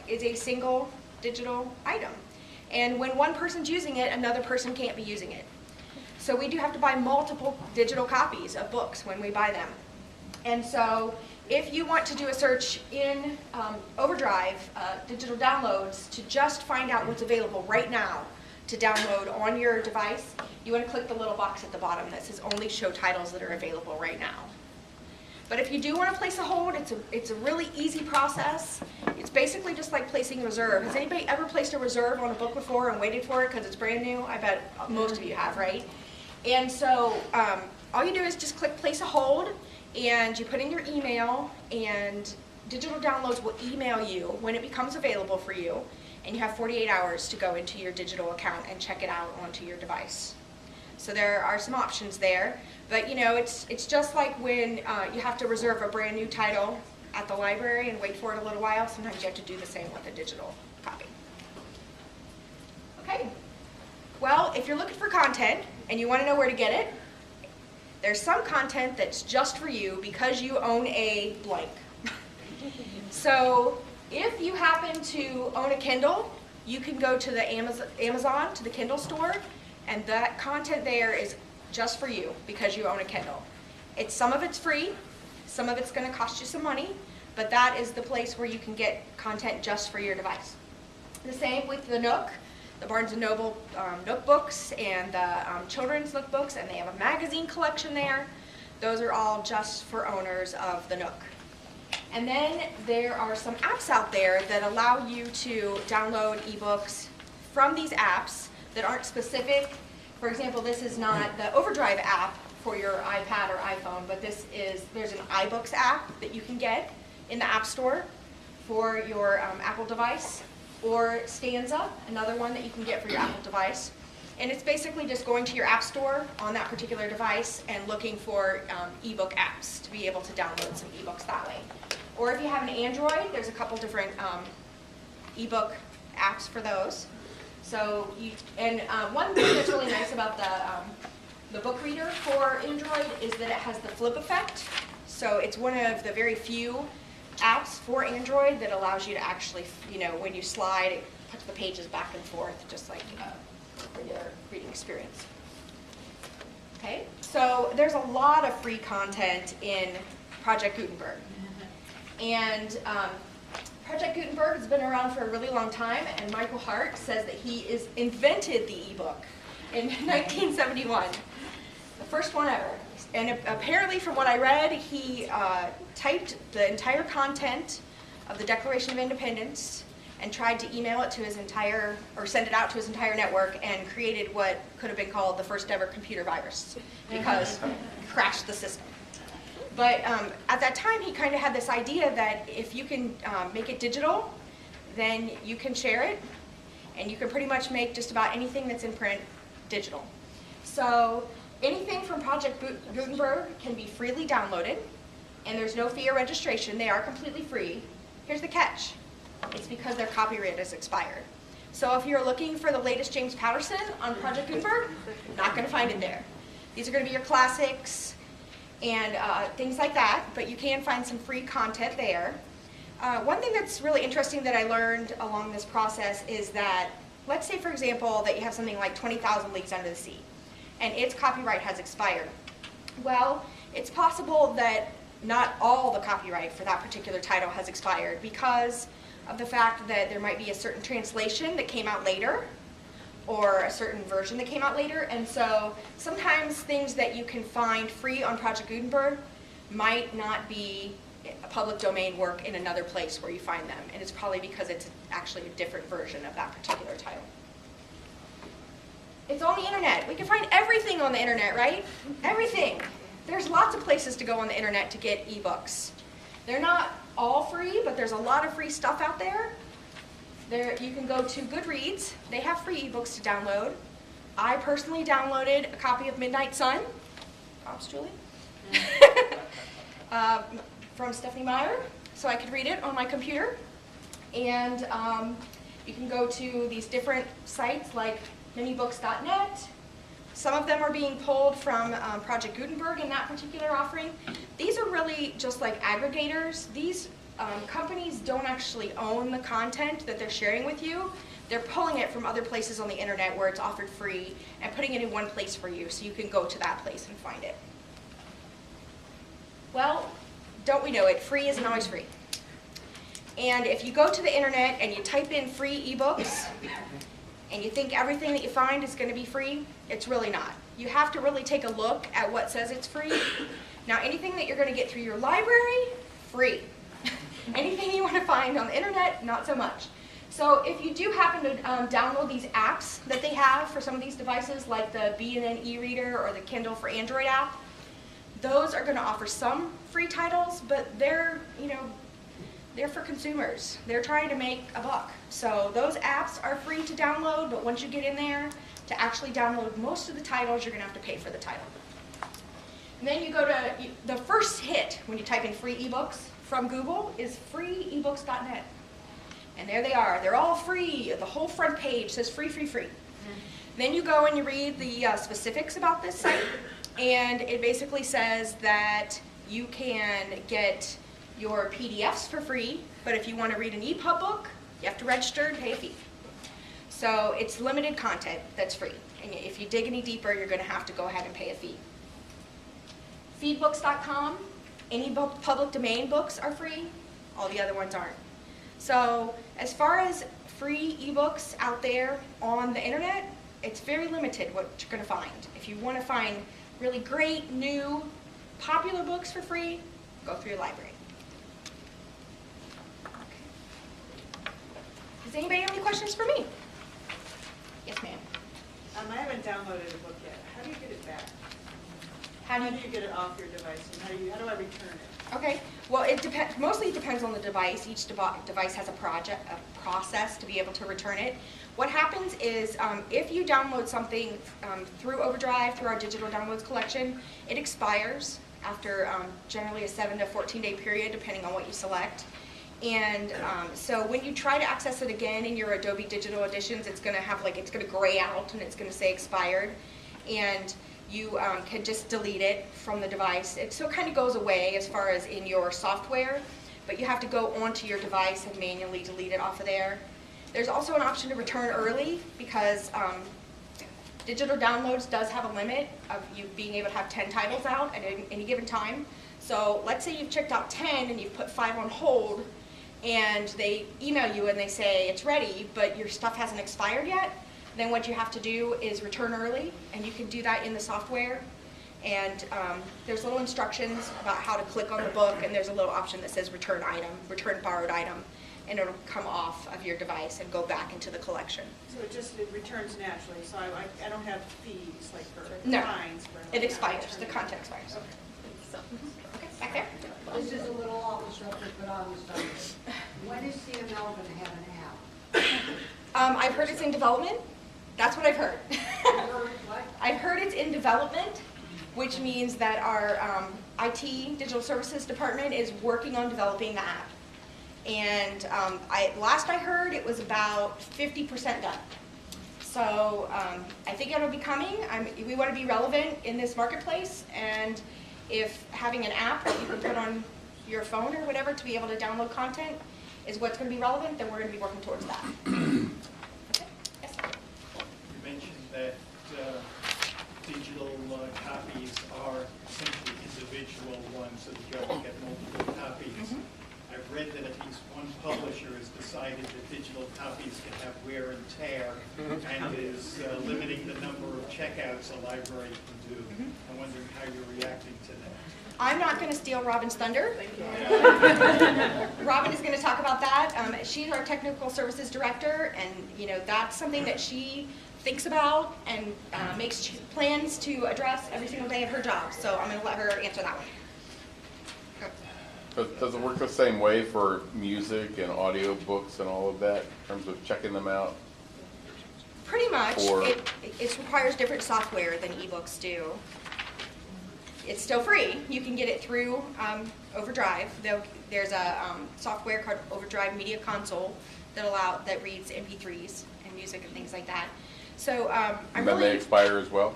is a single digital item. And when one person's using it, another person can't be using it. So we do have to buy multiple digital copies of books when we buy them. And so if you want to do a search in Overdrive, digital downloads, to just find out what's available right now to download on your device, you want to click the little box at the bottom that says only show titles that are available right now. But if you do want to place a hold, it's a really easy process. It's basically just like placing a reserve. Has anybody ever placed a reserve on a book before and waited for it because it's brand new? I bet most of you have, right? And so all you do is just click place a hold, and you put in your email, and Digital Downloads will email you when it becomes available for you, and you have 48 hours to go into your digital account and check it out onto your device. So there are some options there, but you know, it's just like when you have to reserve a brand new title at the library and wait for it a little while. Sometimes you have to do the same with a digital copy. Okay, well, if you're looking for content and you want to know where to get it, there's some content that's just for you because you own a blank. So if you happen to own a Kindle, you can go to the Amazon, to the Kindle store, and that content there is just for you because you own a Kindle. Some of it's free, some of it's going to cost you some money, but that is the place where you can get content just for your device. The same with the Nook, the Barnes & Noble Nook books and the children's Nook books, and they have a magazine collection there. Those are all just for owners of the Nook. And then there are some apps out there that allow you to download ebooks from these apps that aren't specific. For example, this is not the Overdrive app for your iPad or iPhone, but there's an iBooks app that you can get in the App Store for your Apple device, or Stanza, another one that you can get for your Apple device. And it's basically just going to your App Store on that particular device and looking for ebook apps to be able to download some ebooks that way. Or if you have an Android, there's a couple different ebook apps for those. So one thing that's really nice about the book reader for Android is that it has the flip effect. So it's one of the very few apps for Android that allows you to actually, you know, when you slide, it puts the pages back and forth, just like a regular reading experience. Okay, so there's a lot of free content in Project Gutenberg. And Project Gutenberg has been around for a really long time, and Michael Hart says that he invented the ebook in 1971, the first one ever. And apparently, from what I read, he typed the entire content of the Declaration of Independence and tried to email it to his entire, or send it out to his entire network, and created what could have been called the first ever computer virus, because it crashed the system. But at that time, he kind of had this idea that if you can make it digital, then you can share it, and you can pretty much make just about anything that's in print digital. So anything from Project Gutenberg can be freely downloaded, and there's no fee or registration. They are completely free. Here's the catch. It's because their copyright is expired. So if you're looking for the latest James Patterson on Project Gutenberg, not going to find it there. These are going to be your classics and things like that, but you can find some free content there. One thing that's really interesting that I learned along this process is that, let's say for example that you have something like 20,000 Leagues Under the Sea, and its copyright has expired. Well, it's possible that not all the copyright for that particular title has expired because of the fact that there might be a certain translation that came out later, or a certain version that came out later, and so sometimes things that you can find free on Project Gutenberg might not be a public domain work in another place where you find them, and it's probably because it's actually a different version of that particular title. It's on the internet. We can find everything on the internet, right? Everything. There's lots of places to go on the internet to get ebooks. They're not all free, but there's a lot of free stuff out there. You can go to Goodreads. They have free ebooks to download. I personally downloaded a copy of Midnight Sun. Props, Julie. From Stephanie Meyer, so I could read it on my computer. And you can go to these different sites like minibooks.net. Some of them are being pulled from Project Gutenberg in that particular offering. These are really just like aggregators. These companies don't actually own the content that they're sharing with you. They're pulling it from other places on the internet where it's offered free and putting it in one place for you so you can go to that place and find it. Well, don't we know it, free isn't always free. And if you go to the internet and you type in free ebooks and you think everything that you find is going to be free, it's really not. You have to really take a look at what says it's free. Now, anything that you're going to get through your library, free. Anything you want to find on the internet, not so much. So if you do happen to download these apps that they have for some of these devices, like the B&N e-reader or the Kindle for Android app, those are going to offer some free titles, but they're for consumers. They're trying to make a buck. So those apps are free to download, but once you get in there, to actually download most of the titles, you're going to have to pay for the title. And then you go to, the first hit when you type in free ebooks from Google is freeebooks.net. And there they are. They're all free. The whole front page says free, free, free. Then you go and you read the specifics about this site, and it basically says that you can get your PDFs for free, but if you want to read an EPUB book, you have to register and pay a fee. So it's limited content that's free. And if you dig any deeper, you're going to have to go ahead and pay a fee. Feedbooks.com, any public domain books are free, all the other ones aren't. So as far as free ebooks out there on the internet, it's very limited what you're going to find. If you want to find really great, new, popular books for free, go through your library. Okay. Does anybody have any questions for me? Yes, ma'am. I haven't downloaded a book yet. How do you get it back? How do How you do you get it off your device, and how do I return it? Okay, well, it depends. Mostly it depends on the device. Each device has a process to be able to return it. What happens is if you download something through Overdrive, through our digital downloads collection, it expires after generally a 7 to 14-day period, depending on what you select. And so when you try to access it again in your Adobe Digital Editions, it's going to have it's going to gray out and it's going to say expired. And you can just delete it from the device. So it kind of goes away as far as in your software, but you have to go onto your device and manually delete it off of there. There's also an option to return early because digital downloads does have a limit of you being able to have 10 titles out at any given time. So let's say you've checked out 10 and you've put 5 on hold, and they email you and they say it's ready, but your stuff hasn't expired yet. Then what you have to do is return early, and you can do that in the software. And there's little instructions about how to click on the book, and there's a little option that says return item, return borrowed item, and it'll come off of your device and go back into the collection. So it returns naturally, so I don't have fees like for No, fines? it expires, the content expires. Okay. So, Okay, back there. This is a little off the subject, but on the subject. When is CML going to have an app? I've heard it's in development. That's what I've heard. What? I've heard it's in development, which means that our IT, Digital Services Department, is working on developing the app. And last I heard, it was about 50% done. So I think it'll be coming. We want to be relevant in this marketplace, and if having an app that you can put on your phone or whatever to be able to download content is what's going to be relevant, then we're going to be working towards that. Okay. Yes. You mentioned that digital copies are essentially individual ones, so that you have to get multiple copies. I've read that at least one publisher has decided that digital copies can have wear and tear and is limiting the number of checkouts a library can do. I'm wondering how you're reacting to that. I'm not going to steal Robin's thunder. Robin is going to talk about that. She's our technical services director, and that's something that she thinks about and makes plans to address every single day of her job. So I'm going to let her answer that one. Does it work the same way for music and audio books and all of that in terms of checking them out? Pretty much. Or- It requires different software than ebooks do. It's still free. You can get it through Overdrive. There's a software called Overdrive Media Console that reads MP3s and music and things like that. So I'm And then really they expire as well?